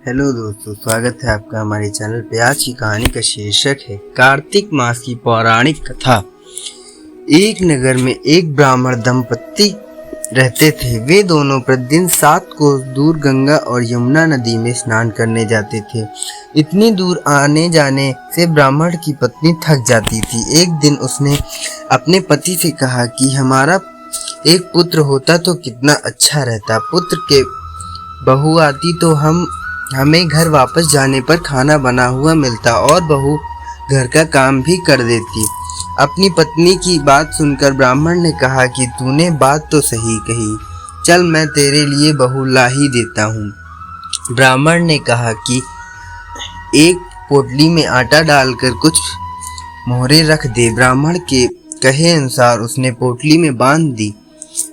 Hello दोस्तों, स्वागत है आपका हमारे चैनल पे। आज की कहानी का शीर्षक है कार्तिक मास की पौराणिक कथा। एक नगर में एक ब्राह्मण दंपत्ति रहते थे। वे दोनों प्रतिदिन 7 कोस दूर गंगा और यमुना नदी में स्नान करने जाते थे। इतनी दूर आने जाने से ब्राह्मण की पत्नी थक जाती थी। एक दिन उसने अपने पति से कहा कि हमारा एक पुत्र होता तो कितना अच्छा रहता। पुत्र के बहू आती तो हमें घर वापस जाने पर खाना बना हुआ मिलता और बहू घर का काम भी कर देती। अपनी पत्नी की बात सुनकर ब्राह्मण ने कहा कि तूने बात तो सही कही, चल मैं तेरे लिए बहू ला ही देता हूँ। ब्राह्मण ने कहा कि एक पोटली में आटा डालकर कुछ मोहरे रख दे। ब्राह्मण के कहे अनुसार उसने पोटली में बांध दी।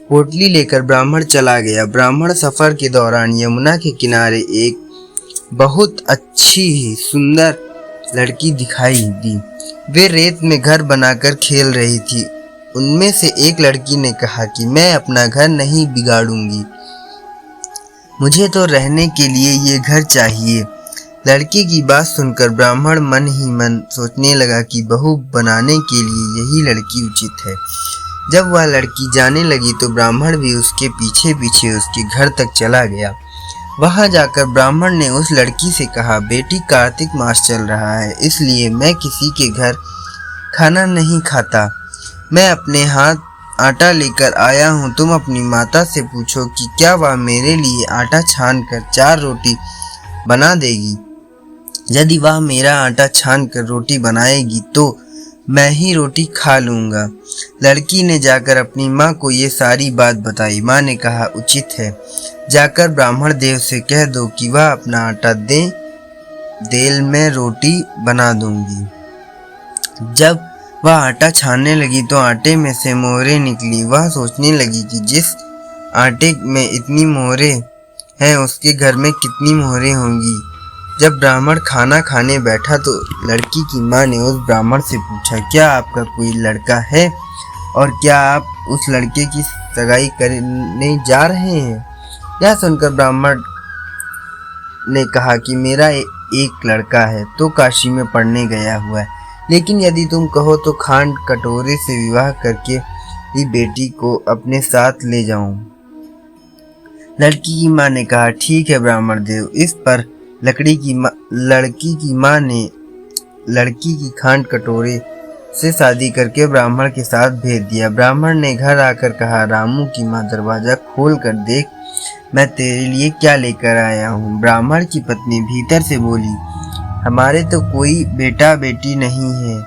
पोटली लेकर ब्राह्मण चला गया। ब्राह्मण सफर के दौरान यमुना के किनारे एक बहुत अच्छी ही सुंदर लड़की दिखाई दी। वे रेत में घर बनाकर खेल रही थी। उनमें से एक लड़की ने कहा कि मैं अपना घर नहीं बिगाड़ूंगी, मुझे तो रहने के लिए ये घर चाहिए। लड़की की बात सुनकर ब्राह्मण मन ही मन सोचने लगा कि बहू बनाने के लिए यही लड़की उचित है। जब वह लड़की जाने लगी तो ब्राह्मण भी उसके पीछे पीछे उसके घर तक चला गया। वहां जाकर ब्राह्मण ने उस लड़की से कहा, बेटी, कार्तिक मास चल रहा है, इसलिए मैं किसी के घर खाना नहीं खाता। मैं अपने हाथ आटा लेकर आया हूँ। तुम अपनी माता से पूछो कि क्या वह मेरे लिए आटा छान कर 4 रोटी बना देगी। यदि वह मेरा आटा छान कर रोटी बनाएगी तो मैं ही रोटी खा लूँगा। लड़की ने जाकर अपनी माँ को ये सारी बात बताई। माँ ने कहा, उचित है, जाकर ब्राह्मण देव से कह दो कि वह अपना आटा दे, देल में रोटी बना दूंगी। जब वह आटा छानने लगी तो आटे में से मोहरें निकली। वह सोचने लगी कि जिस आटे में इतनी मोहरें हैं उसके घर में कितनी मोहरें होंगी। जब ब्राह्मण खाना खाने बैठा तो लड़की की माँ ने उस ब्राह्मण से पूछा, क्या आपका कोई लड़का है और क्या आप उस लड़के की सगाई करने जा रहे हैं? यह सुनकर ब्राह्मण ने कहा कि मेरा एक लड़का है तो काशी में पढ़ने गया हुआ है, लेकिन यदि तुम कहो तो खांड कटोरे से विवाह करके ही बेटी को अपने साथ ले जाऊं। लड़की की माँ ने कहा, ठीक है ब्राह्मण देव। इस पर लड़की की माँ ने लड़की की खांड कटोरे से शादी करके ब्राह्मण के साथ भेज दिया। ब्राह्मण ने घर आकर कहा, रामू की माँ, दरवाजा खोल कर देख, मैं तेरे लिए क्या लेकर आया हूँ। ब्राह्मण की पत्नी भीतर से बोली, हमारे तो कोई बेटा बेटी नहीं है,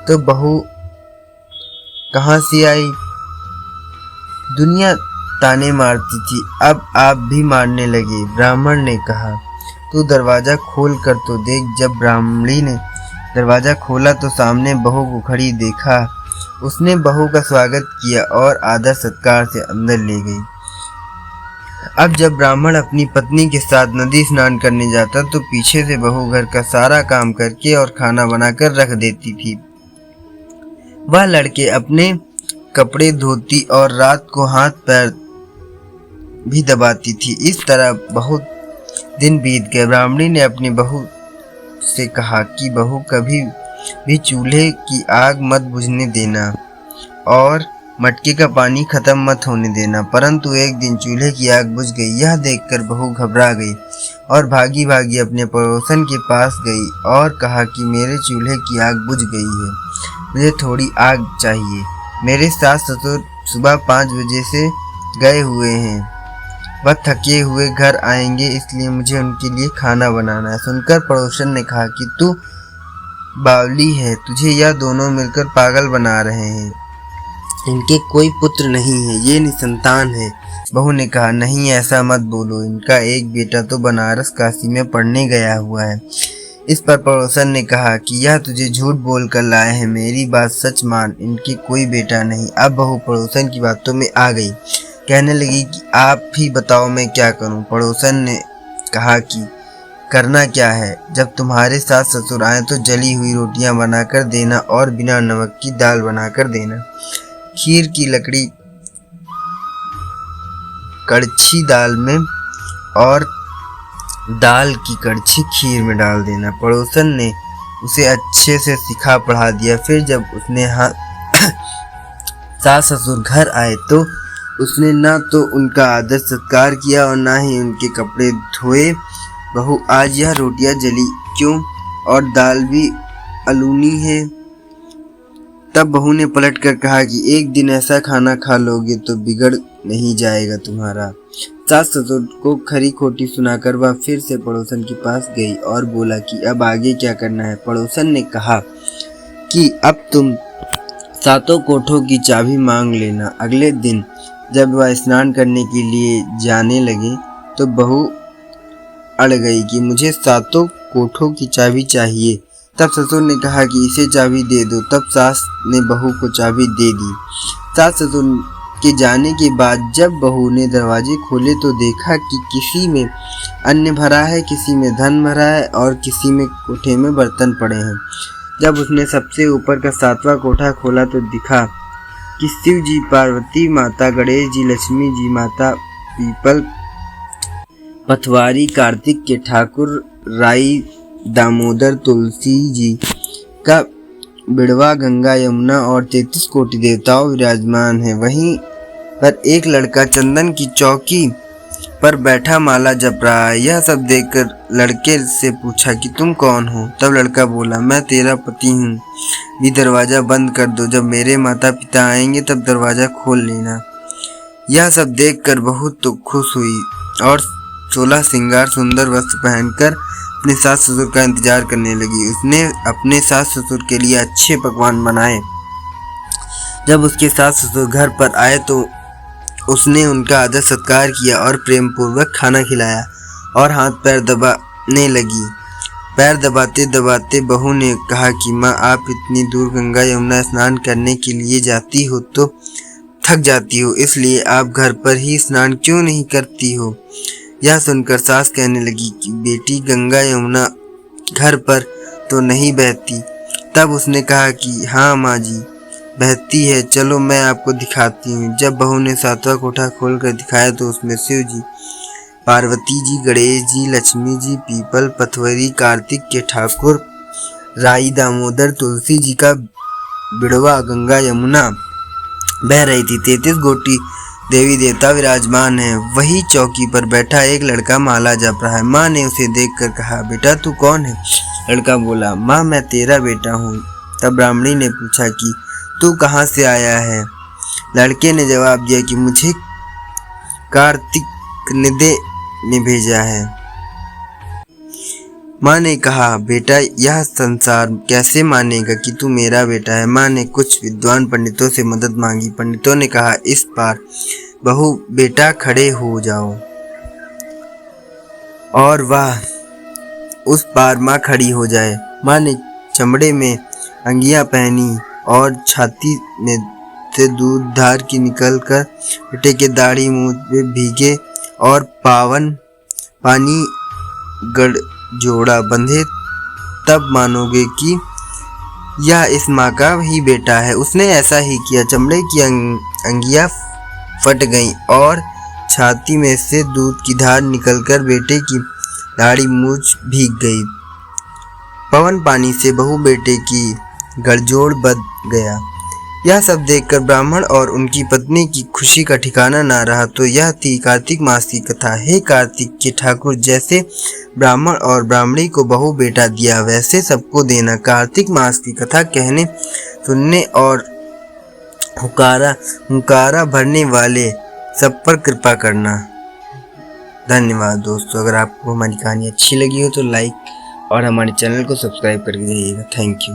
तो बहू कहाँ से आई? दुनिया ताने मारती थी, अब आप भी मारने लगे। ब्राह्मण ने कहा, तू दरवाजा खोल कर तो देख। जब ब्राह्मणी ने दरवाजा खोला तो सामने बहू को खड़ी देखा। उसने बहू का स्वागत किया और आदर सत्कार से अंदर ले गई। अब जब ब्राह्मण अपनी पत्नी के साथ नदी स्नान करने जाता तो पीछे से बहू घर का सारा काम करके और खाना बनाकर रख देती थी। वह लड़के अपने कपड़े धोती और रात को हाथ पैर भी दबाती थी। इस तरह बहुत दिन बीत गए। ब्राह्मणी ने अपनी बहू से कहा कि बहू, कभी भी चूल्हे की आग मत बुझने देना और मटके का पानी खत्म मत होने देना। परंतु एक दिन चूल्हे की आग बुझ गई। यह देखकर बहू घबरा गई और भागी भागी अपने पड़ोसन के पास गई और कहा कि मेरे चूल्हे की आग बुझ गई है, मुझे थोड़ी आग चाहिए। मेरे सास ससुर सुबह 5 बजे से गए हुए हैं, वह थके हुए घर आएंगे, इसलिए मुझे उनके लिए खाना बनाना है। सुनकर पड़ोसन ने कहा कि तू बावली है, तुझे यह दोनों मिलकर पागल बना रहे हैं। इनके कोई पुत्र नहीं है, ये निसंतान है। बहू ने कहा, नहीं, ऐसा मत बोलो, इनका एक बेटा तो बनारस काशी में पढ़ने गया हुआ है। इस पर पड़ोसन ने कहा कि यह तुझे झूठ बोल कर लाए हैं, मेरी बात सच मान, इनके कोई बेटा नहीं। अब बहू पड़ोसन की बातों में आ गई, कहने लगी कि आप ही बताओ मैं क्या करूं। पड़ोसन ने कहा कि करना क्या है, जब तुम्हारे सास ससुर आए तो जली हुई रोटियां बनाकर देना और बिना नमक की दाल बनाकर देना। खीर की लकड़ी कड़छी दाल में और दाल की कड़छी खीर में डाल देना। पड़ोसन ने उसे अच्छे से सिखा पढ़ा दिया। फिर जब उसने सास ससुर घर आए तो उसने ना तो उनका आदर सत्कार किया और ना ही उनके कपड़े धोए। बहू, आज यह रोटियां जली क्यों और दाल भी अलूनी है? तब बहू ने पलट कर कहा कि एक दिन ऐसा खाना खा लोगे तो बिगड़ नहीं जाएगा तुम्हारा। सास ससुर को खरी खोटी सुनाकर वह फिर से पड़ोसन के पास गई और बोला कि अब आगे क्या करना है। पड़ोसन ने कहा कि अब तुम सातों कोठों की चाबी मांग लेना। अगले दिन जब वह स्नान करने के लिए जाने लगे तो बहू अड़ गई कि मुझे सातों कोठों की चाबी चाहिए। तब ससुर ने कहा कि इसे चाबी दे दो। तब सास ने बहू को चाबी दे दी। सास ससुर के जाने के बाद जब बहू ने दरवाजे खोले तो देखा कि किसी में अन्न भरा है, किसी में धन भरा है और किसी में कोठे में बर्तन पड़े हैं। जब उसने सबसे ऊपर का 7वां कोठा खोला तो दिखा कि शिव जी, पार्वती माता, गणेश जी, लक्ष्मी जी माता, पीपल, पथवारी, कार्तिक के ठाकुर, राई, दामोदर, तुलसी जी का बिड़वा, गंगा, यमुना और 33 कोटि देवताओं विराजमान है। वहीं पर एक लड़का चंदन की चौकी पर बैठा माला जप रहा है। यह सब देखकर लड़के से पूछा कि तुम कौन हो? तब लड़का बोला, मैं तेरा पति हूँ, भी दरवाजा बंद कर दो। जब मेरे माता पिता आएंगे तब दरवाजा खोल लेना। यह सब देखकर बहुत तो खुश हुई और 16 श्रृंगार सुंदर वस्त्र पहनकर अपने सास ससुर का इंतजार करने लगी। उसने अपने सास ससुर के लिए अच्छे पकवान बनाए। जब उसके सास ससुर घर पर आए तो उसने उनका आदर सत्कार किया और प्रेम पूर्वक खाना खिलाया और हाथ पैर दबाने लगी। पैर दबाते दबाते बहू ने कहा कि माँ, आप इतनी दूर गंगा यमुना स्नान करने के लिए जाती हो तो थक जाती हो, इसलिए आप घर पर ही स्नान क्यों नहीं करती हो? यह सुनकर सास कहने लगी कि बेटी, गंगा यमुना घर पर तो नहीं बहती। तब उसने कहा कि हाँ माँ जी, बहती है, चलो मैं आपको दिखाती हूँ। जब बहू ने 7वां कोठा खोलकर दिखाया तो उसमें शिव जी, पार्वती जी, गणेश जी, लक्ष्मी जी, पीपल, पथवरी, कार्तिक के ठाकुर, राई, दामोदर, तुलसी जी का बिड़वा, गंगा यमुना बह रही थी। 33 कोटि देवी देवता विराजमान है। वही चौकी पर बैठा एक लड़का माला जप रहा है। माँ ने उसे देखकर कहा, बेटा तू कौन है? लड़का बोला, माँ मैं तेरा बेटा हूँ। तब ब्राह्मणी ने पूछा कि तू कहाँ से आया है? लड़के ने जवाब दिया कि मुझे कार्तिक निदे ने भेजा है। माँ ने कहा, बेटा यह संसार कैसे मानेगा कि तू मेरा बेटा है? माँ ने कुछ विद्वान पंडितों से मदद मांगी। पंडितों ने कहा, इस पार बहू बेटा खड़े हो जाओ, और वह उस पार माँ खड़ी हो जाए। माँ ने चमड़े में अंगियां पहनी और छाती में से दूध धार की निकलकर बेटे के दाढ़ी मुंह पे भीगे और पावन पानी गड़ जोड़ा बंधे, तब मानोगे कि यह इस माँ का ही बेटा है। उसने ऐसा ही किया। चमड़े की अंगियां फट गईं और छाती में से दूध की धार निकलकर बेटे की दाढ़ी मूंछ भीग गई। पवन पानी से बहू बेटे की गड़जोड़ बंध गया। यह सब देखकर ब्राह्मण और उनकी पत्नी की खुशी का ठिकाना ना रहा। तो यह थी कार्तिक मास की कथा। हे कार्तिक के ठाकुर, जैसे ब्राह्मण और ब्राह्मणी को बहू बेटा दिया वैसे सबको देना। कार्तिक मास की कथा कहने, सुनने और हुंकारा भरने वाले सब पर कृपा करना। धन्यवाद दोस्तों। अगर आपको हमारी कहानी अच्छी लगी हो तो लाइक और हमारे चैनल को सब्सक्राइब करके जाइएगा। Thank you.